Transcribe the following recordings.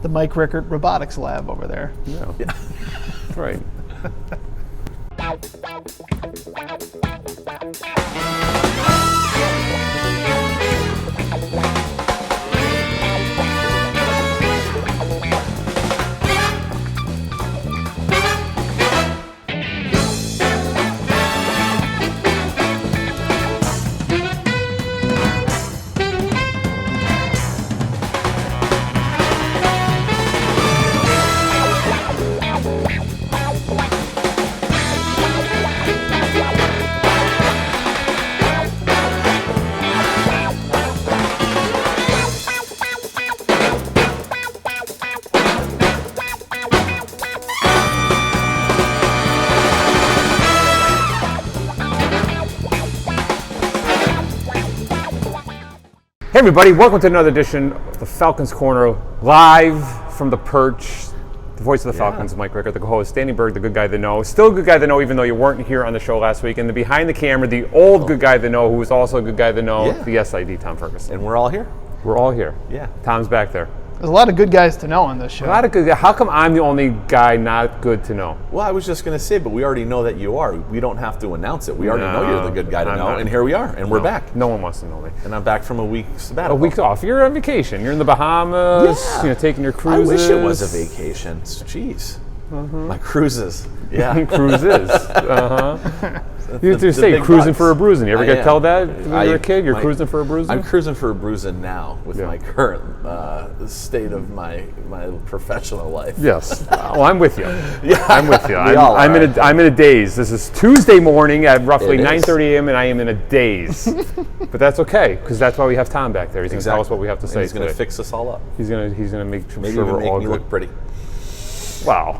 the Mike Rickert robotics lab over there. Yeah. Right. Hey everybody, welcome to another edition of the Falcons Corner, live from the perch. The voice of the Falcons, Mike Rickert, the co-host, Danny Berg, the good guy they know. Still a good guy they know, even though you weren't here on the show last week. And the behind the camera, the old good guy they know, who was also a good guy they know, the SID, Tom Ferguson. And we're all here? We're all here. Yeah. Tom's back there. There's a lot of good guys to know on this show. A lot of good guys. How come I'm the only guy not good to know? Well, I was just going to say, but we already know that you are. We don't have to announce it. We already know you're the good guy to know, and here we are, and we're back. No one wants to know me. And I'm back from a week sabbatical. A week off. You're on vacation. You're in the Bahamas, taking your cruises. I wish it was a vacation. Jeez. My cruises. Yeah. Cruises. You used to say cruising for a bruising. You ever get told that when you were a kid? You're cruising for a bruising? I'm cruising for a bruising now with my current state of my professional life. Yes. Well, I'm with you. Yeah, I'm with you. I'm in a daze. This is Tuesday morning at roughly 9:30 a.m. and I am in a daze. But that's okay, because that's why we have Tom back there. He's going to tell us what we have to say. He's going to fix us all up. He's going to make sure Maybe we're all me good. Look pretty. Wow.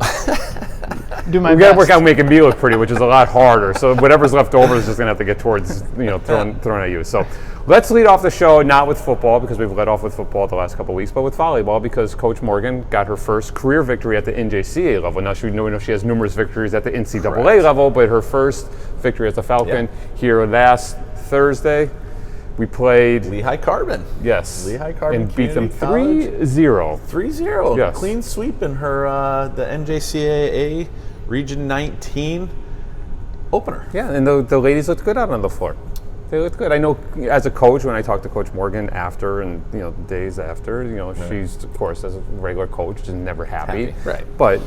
Do my We best. got to work out making me look pretty, which is a lot harder. So whatever's left over is just going to have to get towards, thrown at you. So let's lead off the show not with football, because we've led off with football the last couple of weeks, but with volleyball, because Coach Morgan got her first career victory at the NJCAA level. Now we know she has numerous victories at the NCAA level, but her first victory as a Falcon here last Thursday. We played Lehigh Carbon. Yes. Lehigh Carbon. And beat them Community 3-0. 3-0. Yes. Clean sweep in her the NJCAA Region 19 opener. Yeah, and the ladies looked good out on the floor. They looked good. I know as a coach, when I talked to Coach Morgan after and the days after, she's of course as a regular coach just never happy. Right. But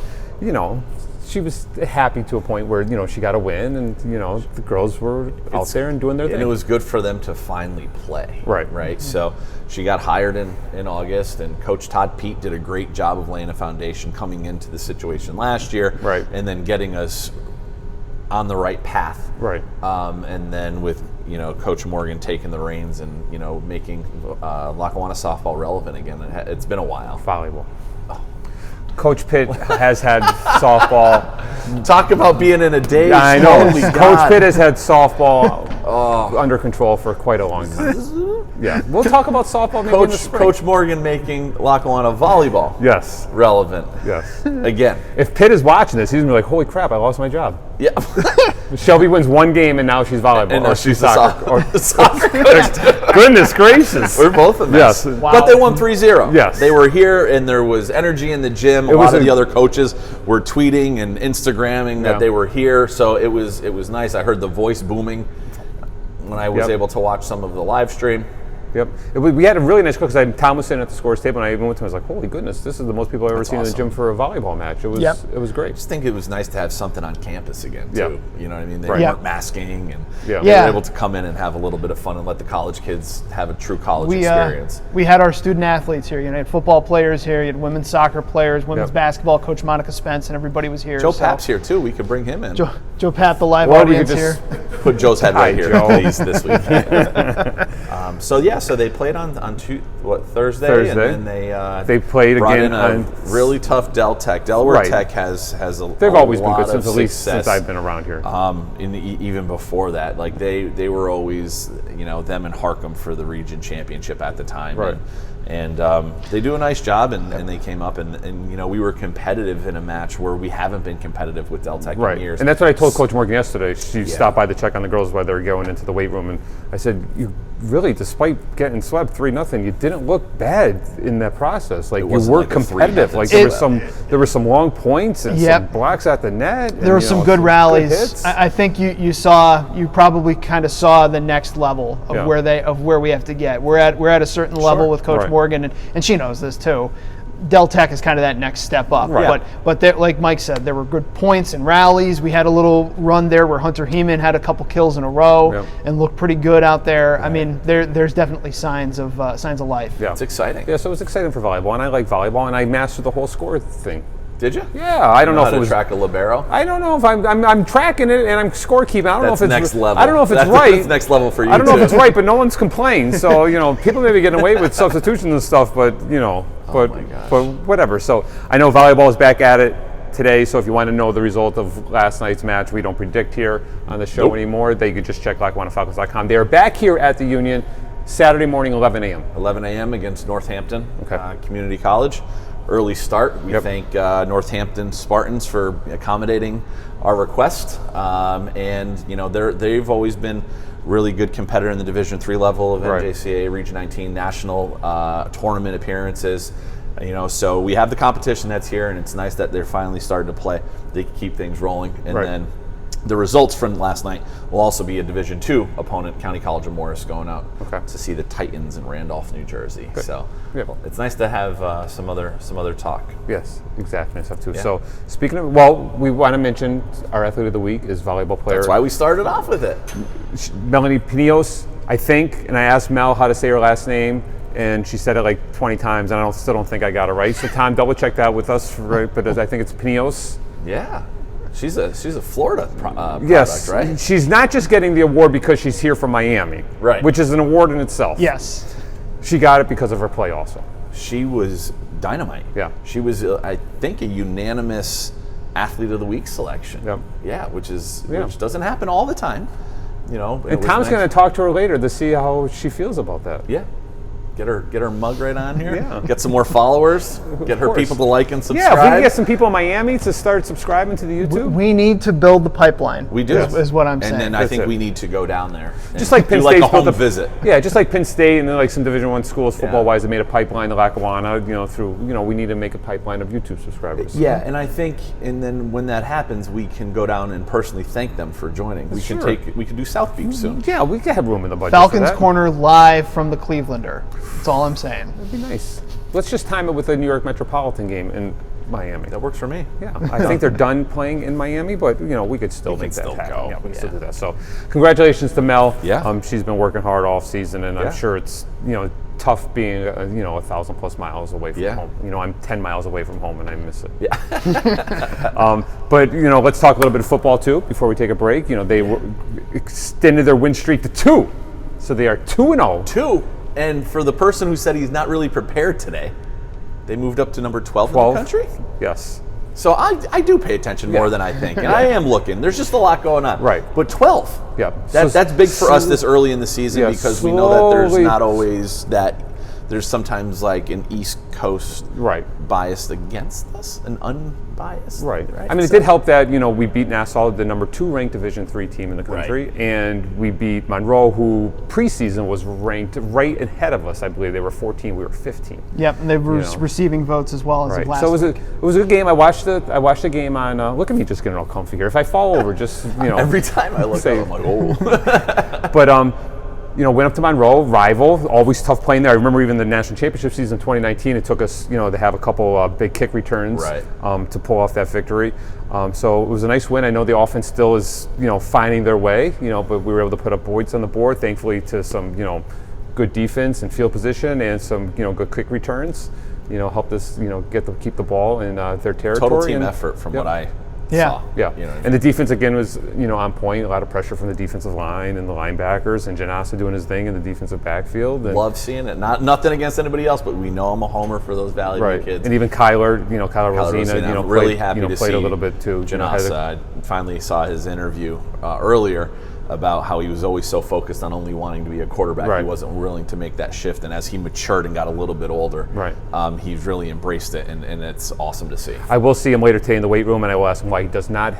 she was happy to a point where she got a win, and the girls were out there and doing their thing. And it was good for them to finally play. Right. Right. So she got hired in August, and Coach Todd Pete did a great job of laying a foundation coming into the situation last year. Right. And then getting us on the right path. Right. And then with Coach Morgan taking the reins and making Lackawanna softball relevant again. It's been a while. Volleyball. Coach Pitt has had softball. Talk about being in a daze. Yeah, I know. Holy Coach God. Pitt has had softball under control for quite a long time. Yeah, we'll talk about softball maybe in the spring. Coach Morgan making Lackawanna volleyball Yes. relevant. Yes. Again. If Pitt is watching this, he's going to be like, holy crap, I lost my job. Yeah. Shelby wins one game and now she's volleyball. And now or she's soccer. the soccer coach. Goodness gracious. We're both in this. Yes. Wow. But they won 3-0. Yes. They were here and there was energy in the gym. A lot of the other coaches were tweeting and Instagramming that they were here. So it was nice. I heard the voice booming when I was able to watch some of the live stream. Yep. We had a really nice coach. Tom was sitting at the scores table, and I even went to him. I was like, holy goodness, this is the most people I've ever seen in the gym for a volleyball match. It was great. I just think it was nice to have something on campus again, too. You know what I mean? They weren't masking, and they were able to come in and have a little bit of fun and let the college kids have a true college experience. We had our student athletes here. You had football players here. You had women's soccer players, women's basketball. Coach Monica Spence and everybody was here. Joe Papp's here, too. We could bring him in. Joe Papp, the live audience here. Put Joe's head right here, Joe. please, this week. So they played on Thursday, and then they played brought again in a really tough Delaware Tech has they've always been good since at least since I've been around here. Even before that, like they were always them and Harcum for the region championship at the time. Right. And they do a nice job, and they came up, and you know, we were competitive in a match where we haven't been competitive with Del Tech in years. And that's what I told Coach Morgan yesterday. She stopped by to check on the girls while they were going into the weight room, and I said, you really, despite getting swept 3-0, you didn't look bad in that process. Like, you were competitive. Like, there were some long points and some blocks at the net. There were some good rallies. I think you probably kind of saw the next level of where we have to get. We're at a certain level with Coach Morgan, and she knows this too. Del Tech is kind of that next step up. But like Mike said, there were good points and rallies. We had a little run there where Hunter Heeman had a couple kills in a row and looked pretty good out there. I mean, there's definitely signs of life. Yeah, it's exciting. Yeah, so it was exciting for volleyball, and I like volleyball, and I mastered the whole score thing. Did you? Yeah, I don't know if it was track a libero. I don't know if I'm tracking it and I'm scorekeeping. I don't know if it's next level. I don't know if it's right. That's next level for you. I don't know if it's right, but no one's complained. So people may be getting away with substitutions and stuff, but but whatever. So I know volleyball is back at it today. So if you want to know the result of last night's match, we don't predict here on the show anymore. They could just check LackawannaFalcons.com. They are back here at the Union Saturday morning, 11 a.m. 11 a.m. against Northampton Community College. Early start. We thank Northampton Spartans for accommodating our request, and they've always been really good competitor in the Division III level of NJCAA Region 19 national tournament appearances. So we have the competition that's here, and it's nice that they're finally starting to play. They keep things rolling, and then the results from last night will also be a Division II opponent, County College of Morris, going out to see the Titans in Randolph, New Jersey. Good. So it's nice to have some other talk. Yes, exactly, and stuff too. Yeah. So speaking of, we want to mention our athlete of the week is volleyball player. That's why we started off with it. Melanie Pinillos, I think, and I asked Mel how to say her last name, and she said it like 20 times, and I still don't think I got it right. So Tom, double check that with us, but I think it's Pinillos. Yeah. She's a Florida product, right? She's not just getting the award because she's here from Miami, which is an award in itself. Yes. She got it because of her play also. She was dynamite. Yeah. She was, I think, a unanimous athlete of the week selection. Yep. Yeah, which doesn't happen all the time. And Tom's going to talk to her later to see how she feels about that. Yeah. Get her mug right on here. Yeah. Get some more followers. Get her people to like and subscribe. Yeah, if we can get some people in Miami to start subscribing to the YouTube. We need to build the pipeline. We do. Is what I'm saying. And then I think we need to go down there. Just like Penn State, like a home visit. Yeah, just like Penn State and then like some Division I schools football-wise, they made a pipeline to Lackawanna. We need to make a pipeline of YouTube subscribers. Yeah, and I think, and then when that happens, we can go down and personally thank them for joining. We can do South Beach soon. Yeah, we can have room in the budget. Falcons Corner live from the Clevelander. That's all I'm saying. That'd be nice. Let's just time it with a New York Metropolitan game in Miami. That works for me. Yeah, I think they're done playing in Miami, but we could still make that happen. Yeah, we can still do that. So, congratulations to Mel. Yeah, she's been working hard all season, and I'm sure it's tough being 1,000+ miles away from home. I'm 10 miles away from home, and I miss it. Yeah. But let's talk a little bit of football too before we take a break. They extended their win streak to 2, so they are 2-0. 2. And for the person who said he's not really prepared today, they moved up to number 12 in the country? Yes. So I do pay attention more than I think. And I am looking. There's just a lot going on. Right. But 12. Yeah. That's big for us this early in the season because we know that there's not always that. There's sometimes like an East Coast bias against us, an unbiased. Right. I mean, it did help that we beat Nassau, the number 2 ranked Division III team in the country, and we beat Monroe, who preseason was ranked right ahead of us. I believe they were 14, we were 15. Yep, and they were receiving votes as well as of last. So it was a good game. I watched the game on. Look at me, just getting all comfy here. If I fall over, just Every time I look up, I'm like, oh. But went up to Monroe, rival, always tough playing there. I remember even the national championship season 2019, it took us, to have a couple big kick returns to pull off that victory. So it was a nice win. I know the offense still is, finding their way, but we were able to put up points on the board, thankfully to some, good defense and field position and some, good kick returns, helped us, keep the ball in their territory. Total team effort from what I saw. Yeah. And the defense again was, on point. A lot of pressure from the defensive line and the linebackers, and Janasa doing his thing in the defensive backfield. And love seeing it. Nothing against anybody else, but we know I'm a homer for those Valley View kids. And even Kyler Rosina, really happy to played see a little bit too. Janasa. I finally saw his interview earlier. about how he was always so focused on only wanting to be a quarterback. Right. He wasn't willing to make that shift. And as he matured and got a little bit older, he's really embraced it, and it's awesome to see. I will see him later today in the weight room, and I will ask him why he did not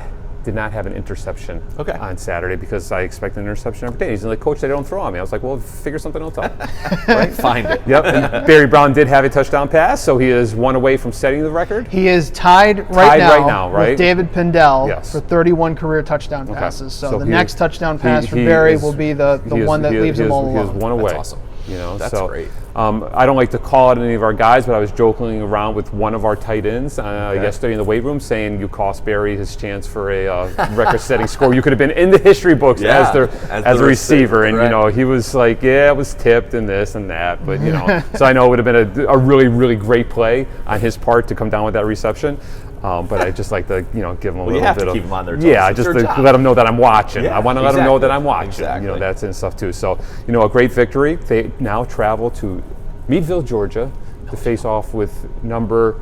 have an interception on Saturday, because I expect an interception every day. He's like, Coach, they don't throw on me. I was like, well, figure something else out. Right? Find it. Yep. And Barry Brown did have a touchdown pass, so he is one away from setting the record. He is tied right now, with David Pindell for 31 career touchdown passes. So the next touchdown pass for Barry will be the one that leaves him all alone. He is one away. That's awesome. That's great. I don't like to call out any of our guys, but I was joking around with one of our tight ends yesterday in the weight room, saying you cost Barry his chance for a record-setting score. You could have been in the history books as a receiver, and he was like, it was tipped and this and that, but so I know it would have been a really, really great play on his part to come down with that reception. But I just like to, give them a little bit of. Keep them on their toes. Yeah, just to let them know that I'm watching. I want to let them know that I'm watching. Exactly. That's and stuff too. So, a great victory. They now travel to Meadville, Georgia, to face off with number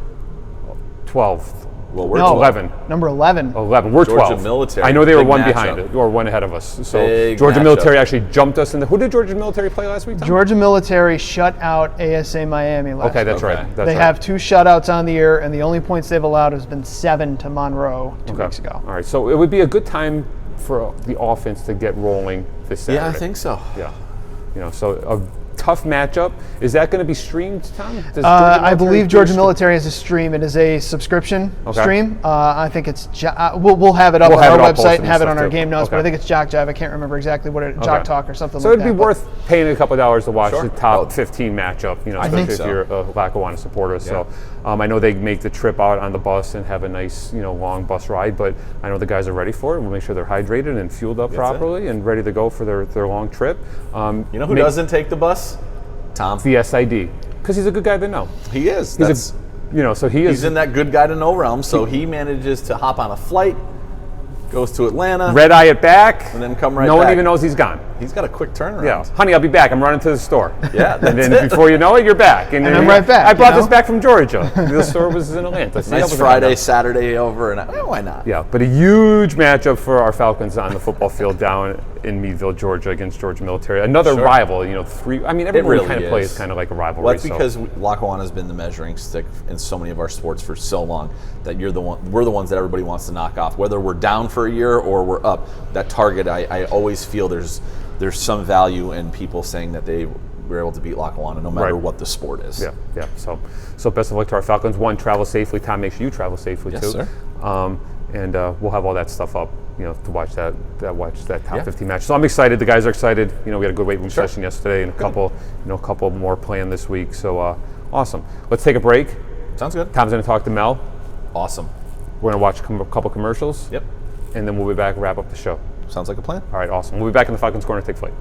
12. Well, we're 11. Number 11. 11. We're 12. Georgia Military. I know they were one matchup. behind it, or one ahead of us. So Big Georgia matchup. Military actually jumped us in the. Who did Georgia Military play last week, Tom? Georgia Military shut out ASA Miami last week. Okay, that's right. They have 2 shutouts on the year, and the only points they've allowed has been 7 to Monroe 2 weeks ago. All right, so it would be a good time for the offense to get rolling this Saturday. Yeah, I think so. Yeah. So a tough matchup. Is that going to be streamed, Tom? I believe Georgia Military has a stream. It is a subscription stream. I think it's we'll have it up on our website and have it on our game notes. But I think it's Jock Jive. I can't remember exactly what it Jock Talk or something. So like it'd be worth paying a couple of dollars to watch the top 15 matchup. I think especially if you're a Lackawanna supporter. So I know they make the trip out on the bus and have a nice long bus ride. But I know the guys are ready for it. We'll make sure they're hydrated and fueled up properly and ready to go for their long trip. Who doesn't take the bus? Tom. The SID, because he's a good guy to know. He is. He's in that good guy to know realm. So he manages to hop on a flight, goes to Atlanta, red eye it back, and then come right back. No one even knows he's gone. He's got a quick turnaround. Yeah, honey, I'll be back. I'm running to the store. Yeah, and then before you know it, you're back. And I'm right back. I brought this back from Georgia. The store was in Atlanta. Nice Friday, Saturday over, and why not? Yeah, but a huge matchup for our Falcons on the football field down in Meadville, Georgia, against Georgia Military. Another rival. Everyone really kind of plays kind of like a rivalry. Well, that's because Lackawanna has been the measuring stick in so many of our sports for so long that we're the ones that everybody wants to knock off. Whether we're down for a year or we're up, that target, I always feel there's some value in people saying that they were able to beat Lackawanna no matter what the sport is. Yeah. So best of luck to our Falcons. One, travel safely. Tom, make sure you travel safely too. Yes, sir. And we'll have all that stuff up, to watch that top 15 match. So I'm excited. The guys are excited. We had a good weight room session yesterday, and a couple more planned this week. So awesome. Let's take a break. Sounds good. Tom's going to talk to Mel. Awesome. We're going to watch a couple commercials. Yep. And then we'll be back and wrap up the show. Sounds like a plan. All right, awesome. We'll be back in the Falcons Corner. Take flight.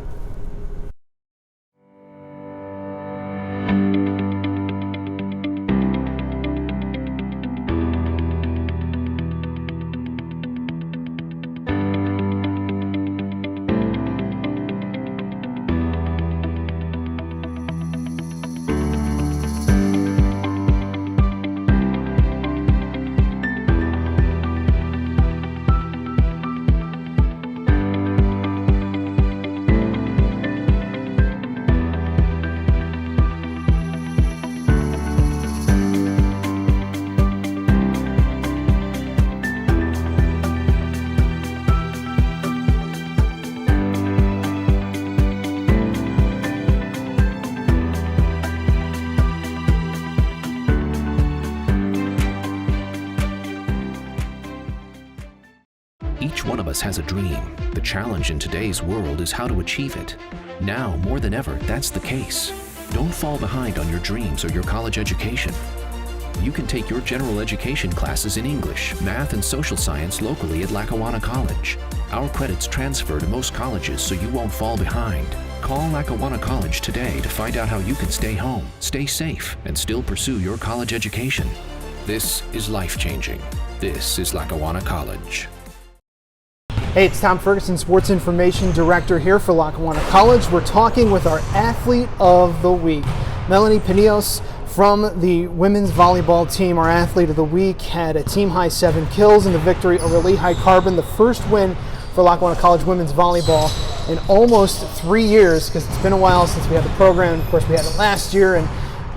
Each one of us has a dream. The challenge in today's world is how to achieve it. Now, more than ever, that's the case. Don't fall behind on your dreams or your college education. You can take your general education classes in English, math, and social science locally at Lackawanna College. Our credits transfer to most colleges so you won't fall behind. Call Lackawanna College today to find out how you can stay home, stay safe, and still pursue your college education. This is life-changing. This is Lackawanna College. Hey, it's Tom Ferguson, Sports Information Director here for Lackawanna College. We're talking with our Athlete of the Week, Melanie Pinillos from the women's volleyball team. Our Athlete of the Week had a team-high 7 kills in the victory over Lehigh Carbon, the first win for Lackawanna College women's volleyball in almost 3 years, because it's been a while since we had the program. Of course, we had it last year. And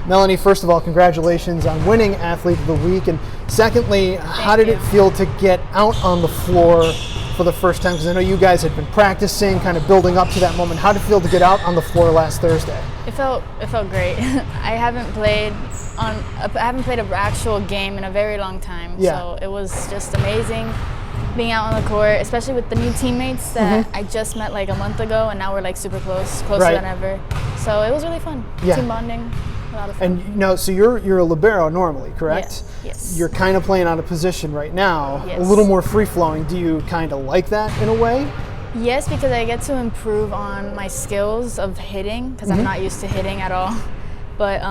Melanie, first of all, congratulations on winning Athlete of the Week. And secondly, how did it feel to get out on the floor for the first time? Because I know you guys had been practicing, kind of building up to that moment. How did it feel to get out on the floor last Thursday? It felt great. I haven't played an actual game in a very long time. Yeah. So it was just amazing being out on the court, especially with the new teammates that I just met like a month ago, and now we're like super closer than ever. So it was really fun. Yeah. Team bonding, a lot of fun. And so you're a libero normally, correct? Yes. You're kind of playing out of position right now, Yes. a little more free-flowing. Do you kind of like that in a way? Yes, because I get to improve on my skills of hitting, because I'm not used to hitting at all. But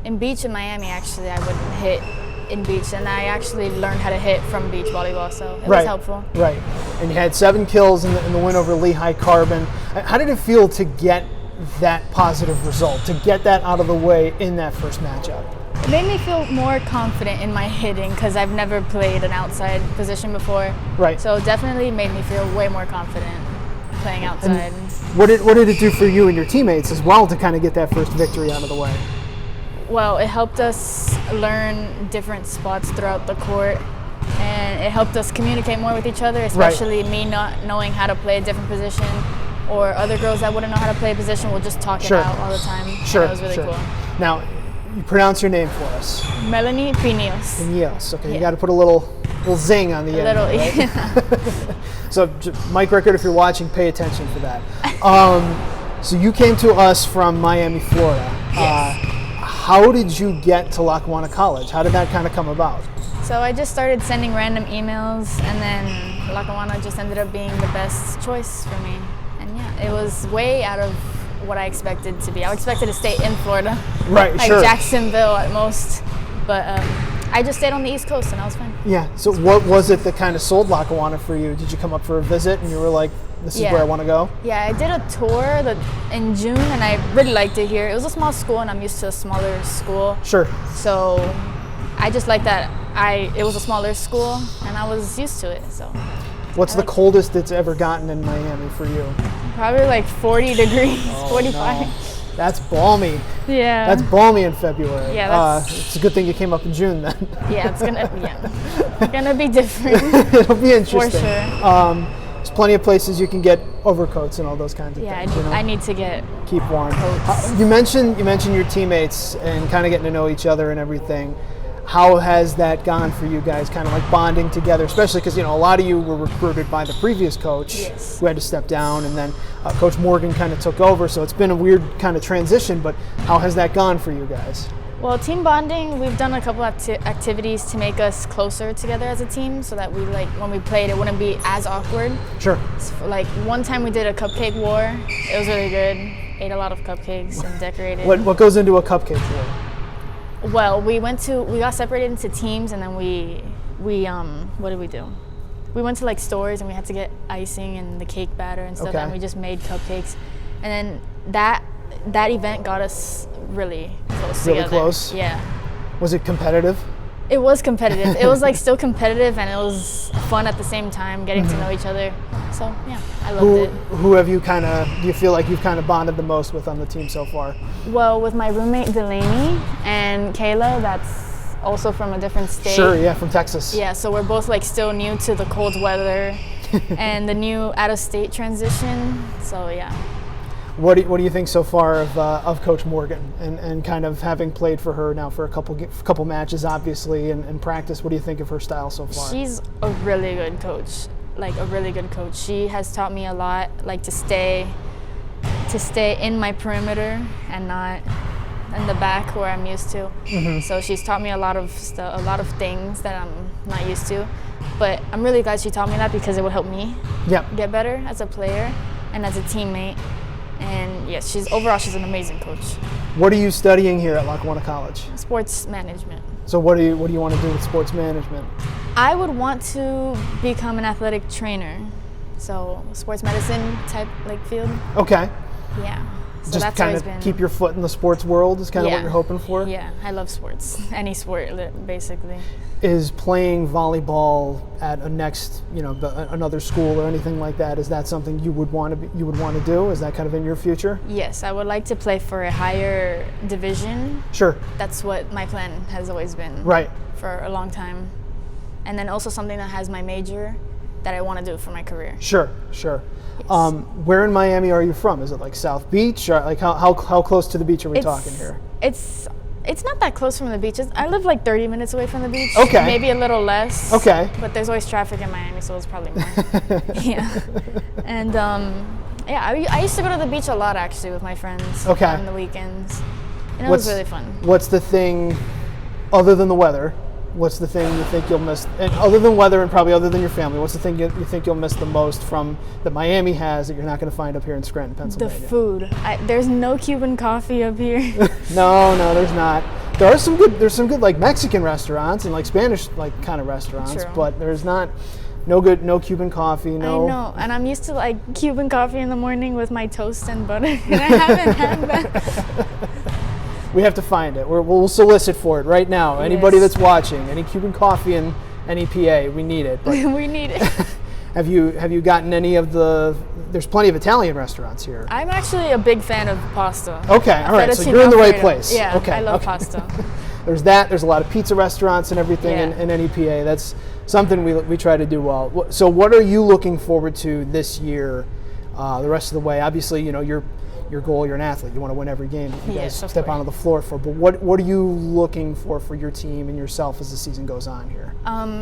in beach in Miami, actually, I wouldn't hit in beach, and I actually learned how to hit from beach volleyball, so it was helpful. Right, and you had 7 kills in the win over Lehigh Carbon. How did it feel to get that positive result, to get that out of the way in that first matchup? It made me feel more confident in my hitting, because I've never played an outside position before. Right. So it definitely made me feel way more confident playing outside. And what did it do for you and your teammates as well to kind of get that first victory out of the way? Well, it helped us learn different spots throughout the court, and it helped us communicate more with each other, especially me not knowing how to play a different position, or other girls that wouldn't know how to play a position will just talk it out all the time. Sure. And it was really cool. Now, you pronounce your name for us. Melanie Pinillos. Pinillos. Okay, you got to put a little zing on the end. Right? So, Mike Rickert, if you're watching, pay attention for that. So you came to us from Miami, Florida. Yes. How did you get to Lackawanna College? How did that kind of come about? So I just started sending random emails, and then Lackawanna just ended up being the best choice for me. And yeah, it was way out of what I expected to be. I expected to stay in Florida, right? Like Jacksonville at most. But I just stayed on the East Coast, and I was fine. Yeah. So what was it that kind of sold Lackawanna for you? Did you come up for a visit, and you were like, this is where I want to go? Yeah, I did a tour in June, and I really liked it here. It was a small school, and I'm used to a smaller school. Sure. So I just liked that it was a smaller school, and I was used to it. So. What's the coldest it's ever gotten in Miami for you? Probably like 40 degrees, 45. No. That's balmy. Yeah. That's balmy in February. Yeah. It's a good thing you came up in June then. Yeah, it's gonna be different. It'll be interesting. For sure. There's plenty of places you can get overcoats and all those kinds of things. Yeah, I need to keep warm. Coats. You mentioned your teammates and kind of getting to know each other and everything. How has that gone for you guys, kind of like bonding together, especially because, a lot of you were recruited by the previous coach who had to step down, and then Coach Morgan kind of took over, so it's been a weird kind of transition, but how has that gone for you guys? Well, team bonding, we've done a couple activities to make us closer together as a team, so that when we played, it wouldn't be as awkward. Sure. So, one time we did a cupcake war. It was really good. Ate a lot of cupcakes and decorated. What goes into a cupcake war? Well, we got separated into teams, and then we what did we do? We went to stores, and we had to get icing and the cake batter and stuff, and we just made cupcakes. And then that event got us really close together. Really close? Yeah. Was it competitive? It was competitive. It was still competitive, and it was fun at the same time, getting to know each other. So yeah, I loved it. Who have you do you feel like you've kind of bonded the most with on the team so far? Well, with my roommate Delaney and Kayla, that's also from a different state. Sure, yeah, from Texas. Yeah, so we're both still new to the cold weather and the new out-of-state transition. So yeah. What do you think so far of Coach Morgan and kind of having played for her now for a couple matches, obviously, and practice? What do you think of her style so far? She's a really good coach, a really good coach. She has taught me a lot, to stay in my perimeter and not in the back where I'm used to. So she's taught me a lot of things that I'm not used to. But I'm really glad she taught me that, because it would help me get better as a player and as a teammate. And yes, she's an amazing coach. What are you studying here at Lackawanna College? Sports management. So what do you want to do with sports management? I would want to become an athletic trainer. So sports medicine type field. Okay. Yeah. So just that's kind always of been, keep your foot in the sports world is kind of what you're hoping for? Yeah, I love sports. Any sport, basically. Is playing volleyball at a next, another school or anything like that, is that something you would want to do? Is that kind of in your future? Yes, I would like to play for a higher division. Sure. That's what my plan has always been. Right. For a long time. And then also something that has my major that I want to do for my career. Sure. Yes. Where in Miami are you from? Is it like South Beach? Or like how close to the beach are we talking here? It's not that close from the beach. I live like 30 minutes away from the beach. Okay. Maybe a little less. Okay. But there's always traffic in Miami, so it's probably more. Yeah. And I used to go to the beach a lot actually with my friends. Okay. On the weekends. And it was really fun. What's the thing, other than the weather, what's the thing you think you'll miss, and other than weather and probably other than your family, what's the thing you think you'll miss the most from that Miami has that you're not going to find up here in Scranton, Pennsylvania? The food. There's no Cuban coffee up here. No, there's not. There's some good like Mexican restaurants and like Spanish like kind of restaurants, True. but there's no Cuban coffee. No. I know, and I'm used to like Cuban coffee in the morning with my toast and butter, and I haven't had that. We have to find it. We'll solicit for it right now. Anybody that's watching, any Cuban coffee in any PA, we need it. But We need it. have you gotten any of the? There's plenty of Italian restaurants here. I'm actually a big fan of pasta. Okay, all right. So you're in the right place. Yeah, okay, I love okay. pasta. There's that. There's a lot of pizza restaurants and everything Yeah. in any PA. That's something we try to do well. So what are you looking forward to this year? The rest of the way, obviously, your goal, you're an athlete. You want to win every game that you guys Yes, of step course. onto the floor for. But what are you looking for your team and yourself as the season goes on here?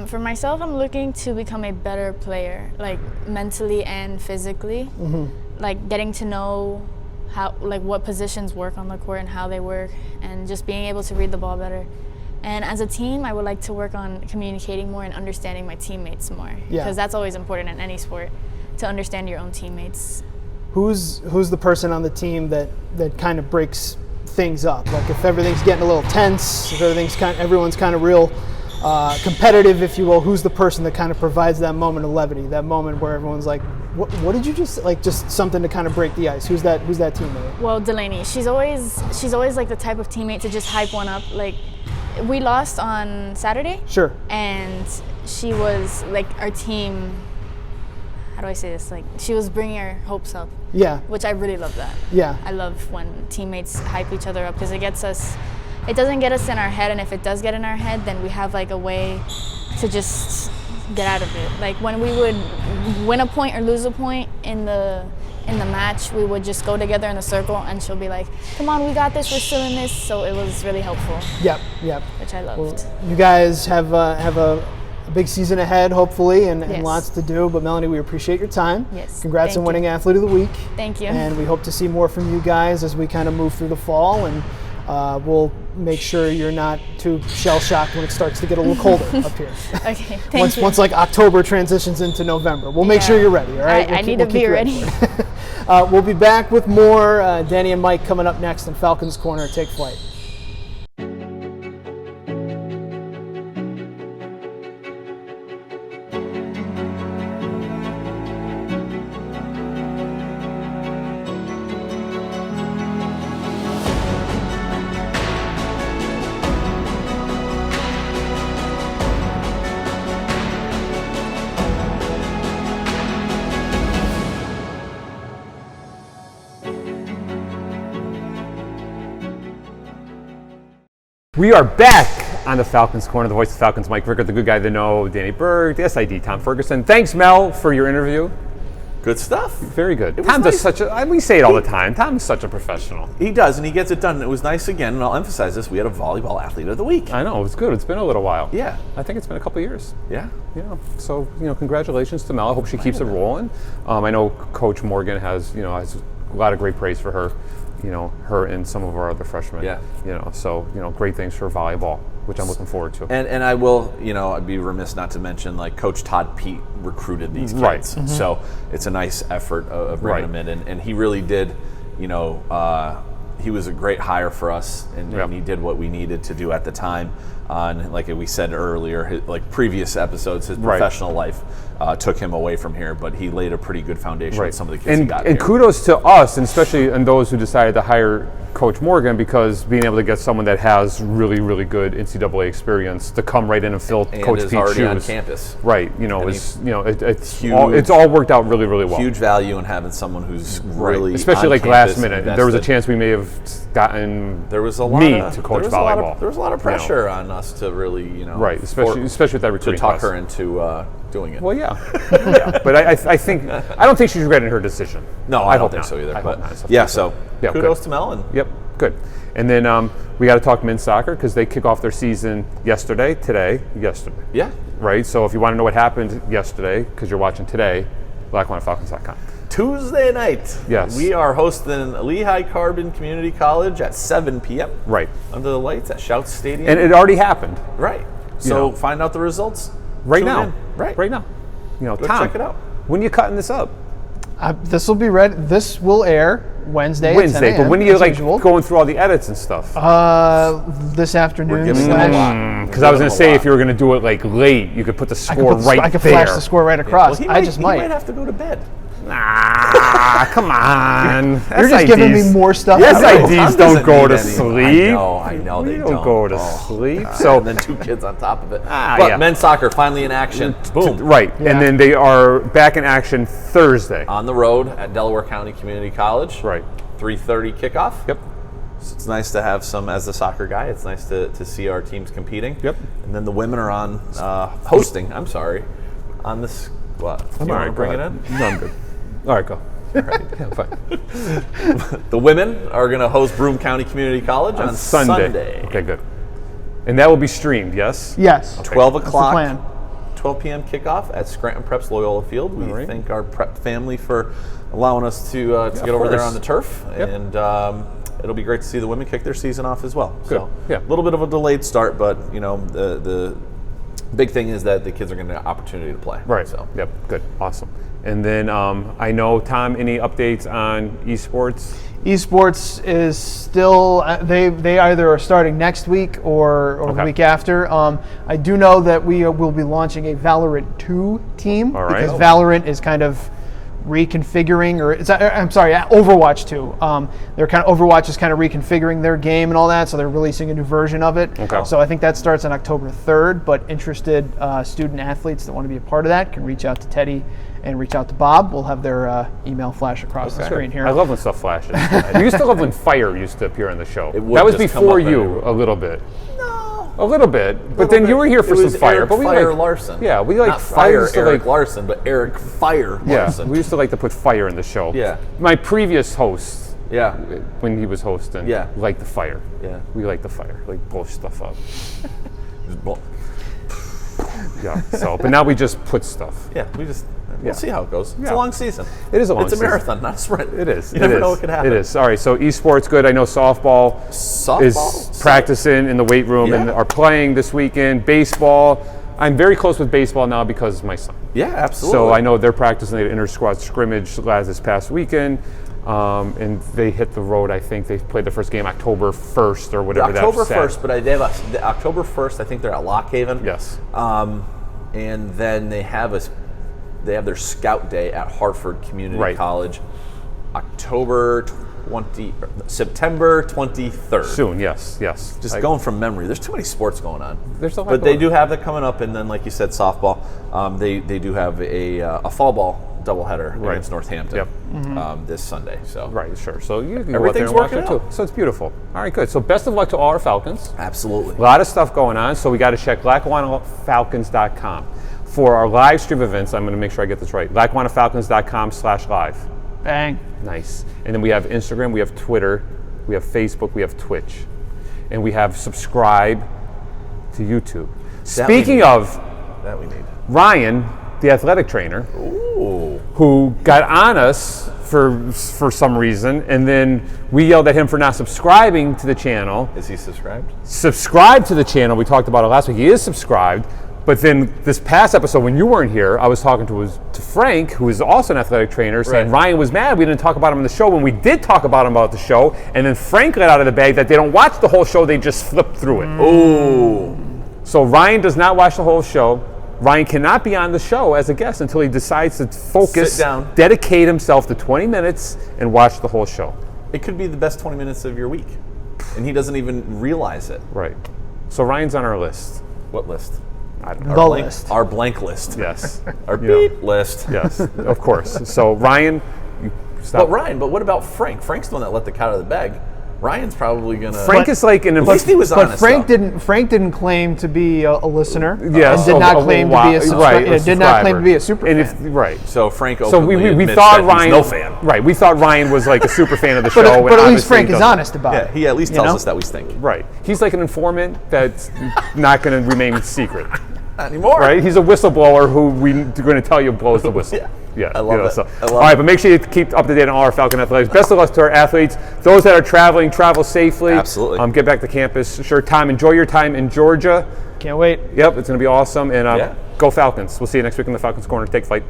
For myself, I'm looking to become a better player, like mentally and physically. Mm-hmm. Like getting to know what positions work on the court and how they work, and just being able to read the ball better. And as a team, I would like to work on communicating more and understanding my teammates more. Yeah. Because that's always important in any sport, to understand your own teammates. Who's the person on the team that kind of breaks things up? Like if everything's getting a little tense, if everyone's kind of real competitive, if you will, who's the person that kind of provides that moment of levity, that moment where everyone's like, what did you just like, just something to kind of break the ice? Who's that teammate? Well, Delaney, she's always like the type of teammate to just hype one up. Like, we lost on Saturday. Sure. And she was like our team. How do I say this? Like, she was bringing our hopes up. Yeah. Which I really love that. Yeah. I love when teammates hype each other up, because it doesn't get us in our head, and if it does get in our head, then we have like a way to just get out of it. Like when we would win a point or lose a point in the match, we would just go together in a circle, and she'll be like, come on, we got this, we're still in this. So it was really helpful. Yep. Which I loved. Well, you guys have a big season ahead, hopefully, and Yes. lots to do. But Melanie, we appreciate your time. Yes, Congrats thank on winning you. Athlete of the Week. Thank you. And we hope to see more from you guys as we kind of move through the fall. And we'll make sure you're not too shell-shocked when it starts to get a little colder up here. Okay, thank you. Once like October transitions into November. We'll make sure you're ready, all right? I need to be ready. We'll be back with more Danny and Mike coming up next in Falcons Corner. Take flight. We are back on the Falcons Corner. The voice of the Falcons, Mike Rickert, the good guy to know, Danny Berg, the SID, Tom Ferguson. Thanks, Mel, for your interview. Good stuff. Very good. It was Tom does nice. we say it all the time, Tom's such a professional. He does, and he gets it done. It was nice again, and I'll emphasize this, we had a volleyball athlete of the week. I know, it was good. It's been a little while. Yeah. I think it's been a couple years. Yeah. So, congratulations to Mel. I hope she keeps it rolling. I know Coach Morgan has a lot of great praise for her. Her and some of our other freshmen. Yeah. So great things for volleyball, which I'm looking forward to. And I will, I'd be remiss not to mention, like, Coach Todd Pete recruited these kids. Right. Mm-hmm. So it's a nice effort of bringing them in. And he really did, he was a great hire for us, and he did what we needed to do at the time. on, like we said earlier, previous episodes, his professional life took him away from here, but he laid a pretty good foundation with some of the kids he got here. And kudos to us, and especially and those who decided to hire Coach Morgan, because being able to get someone that has really, really good NCAA experience to come right in and fill Coach Pete's already shoes on campus. Right, it's all worked out really, really well. Huge value in having someone who's really especially on like campus, last minute. invested. There was a chance we may have gotten to coach volleyball. There was a lot of pressure on us to really, especially with that recruiting to talk class. her into doing it. Well, yeah. But I don't think she's regretting her decision. No, I don't think so either. Kudos to Mel. Yep, good. And then we got to talk men's soccer because they kick off their season yesterday. Yeah. Right. So if you want to know what happened yesterday, because you're watching today, LackawannaFalcons.com. Tuesday night. Yes. We are hosting Lehigh Carbon Community College at 7 p.m. Right. Under the lights at Shout Stadium. And it already happened. Right. So find out the results. Right now. Right now. Go Tom, check it out. When are you cutting this up? This will be ready. This will air Wednesday at 10 a.m., but when are you going through all the edits and stuff? This afternoon. We're giving them a lot. Because I was going to say, if you were going to do it late, you could put the score right there. I could flash the score right across. He I just might. He might have to go to bed. Come on. You're just giving me more stuff. SIDs don't go to sleep. I know they don't go to sleep. So and then 2 kids on top of it. But men's soccer finally in action. Boom. Right. Yeah. And then they are back in action Thursday. On the road at Delaware County Community College. Right. 3:30 kickoff. Yep. So it's nice to have some, as the soccer guy, it's nice to see our teams competing. Yep. And then the women are on hosting, on this, what? You want to bring it in? No, I'm good. All right, go. All right. Yeah, fine. The women are going to host Broome County Community College on Sunday. Okay, good. And that will be streamed, yes? Yes. Okay. 12 That's o'clock. the plan. 12 p.m. kickoff at Scranton Prep's Loyola Field. We thank our prep family for allowing us to get over there on the turf. Yep. And it'll be great to see the women kick their season off as well. Good. So yeah. a little bit of a delayed start, but the big thing is that the kids are going to get an opportunity to play. Right. So. Yep. Good. Awesome. And then I know, Tom, any updates on esports? Esports is still, they either are starting next week or the week after. I do know that we will be launching a Valorant 2 team. All right. Because Valorant is kind of reconfiguring, Overwatch 2. Overwatch is kind of reconfiguring their game and all that, so they're releasing a new version of it. Okay. So I think that starts on October 3rd, but interested student athletes that want to be a part of that can reach out to Teddy and reach out to Bob. We'll have their email flash across the screen here. I love when stuff flashes. You used to love when fire used to appear on the show. That was before you a little bit. No. A little bit. But then you were here for some fire. But we Fire Larson. Yeah, we like Not Fire Eric Larson, but Eric Fire Larson. Yeah, we used to like to put fire in the show. Yeah. My previous host, Yeah. when he was hosting, liked the fire. Yeah. We like the fire, like blow stuff up. Yeah. So, but now we just put stuff. Yeah, we'll see how it goes. It's a long season. It is a long season. It's a marathon, not a sprint. It is. You never know what could happen. It is. All right, so esports good. I know softball is practicing in the weight room and are playing this weekend. Baseball, I'm very close with baseball now because of my son. Yeah, absolutely. So I know they're practicing. They had inter-squad scrimmage this past weekend. And they hit the road. I think they played the first game October 1st or whatever. October 1st, but they have October 1st. I think they're at Lock Haven. Yes. And then they have their scout day at Hartford Community College, September 23rd. Soon, yes. Just going from memory. There's too many sports going on. There's a lot but they do have that coming up, and then like you said, softball. They do have a fall ball doubleheader against Northampton this Sunday. So sure. So you can go out there and watch it too. So it's beautiful. All right, good. So best of luck to all our Falcons. Absolutely. A lot of stuff going on. So we got to check LackawannaFalcons.com for our live stream events. I'm going to make sure I get this right. LackawannaFalcons.com/live. Bang. Nice. And then we have Instagram, we have Twitter, we have Facebook, we have Twitch, and we have subscribe to YouTube. Speaking of that, we need Ryan, the athletic trainer, who got on us for some reason, and then we yelled at him for not subscribing to the channel. Is he subscribed? Subscribe to the channel. We talked about it last week. He is subscribed. But then this past episode, when you weren't here, I was talking to Frank, who is also an athletic trainer, saying Ryan was mad we didn't talk about him on the show when we did talk about him about the show. And then Frank let out of the bag that they don't watch the whole show, they just flip through it. Oh. So Ryan does not watch the whole show. Ryan cannot be on the show as a guest until he decides to focus, sit down, dedicate himself to 20 minutes, and watch the whole show. It could be the best 20 minutes of your week, and he doesn't even realize it. Right. So Ryan's on our list. What list? I don't know. The list. Our blank list. Yes. Our beep list. Yes, of course. So Ryan, you stop. But what about Frank? Frank's the one that let the cat out of the bag. Ryan's probably gonna. Frank is like an. At least he was honest. Frank didn't claim to be a listener. Yes, and did not claim to be a subscriber. did not claim to be a super and fan. Right. So Frank So we admits thought that Ryan. he's no fan. Right. We thought Ryan was like a super fan of the show. But at and least obviously Frank he is doesn't. honest about it. Yeah, he at least tells us that we stink. Right. He's like an informant that's not going to remain secret. Not anymore. Right. He's a whistleblower who we're going to tell you blows the whistle. Yeah. I love it. So. I love all right, but make sure you keep up to date on all our Falcon athletics. Best of luck to our athletes. Those that are traveling, travel safely. Absolutely. Get back to campus. Sure, Tom, enjoy your time in Georgia. Can't wait. Yep, it's going to be awesome. And go Falcons. We'll see you next week in the Falcons Corner. Take flight.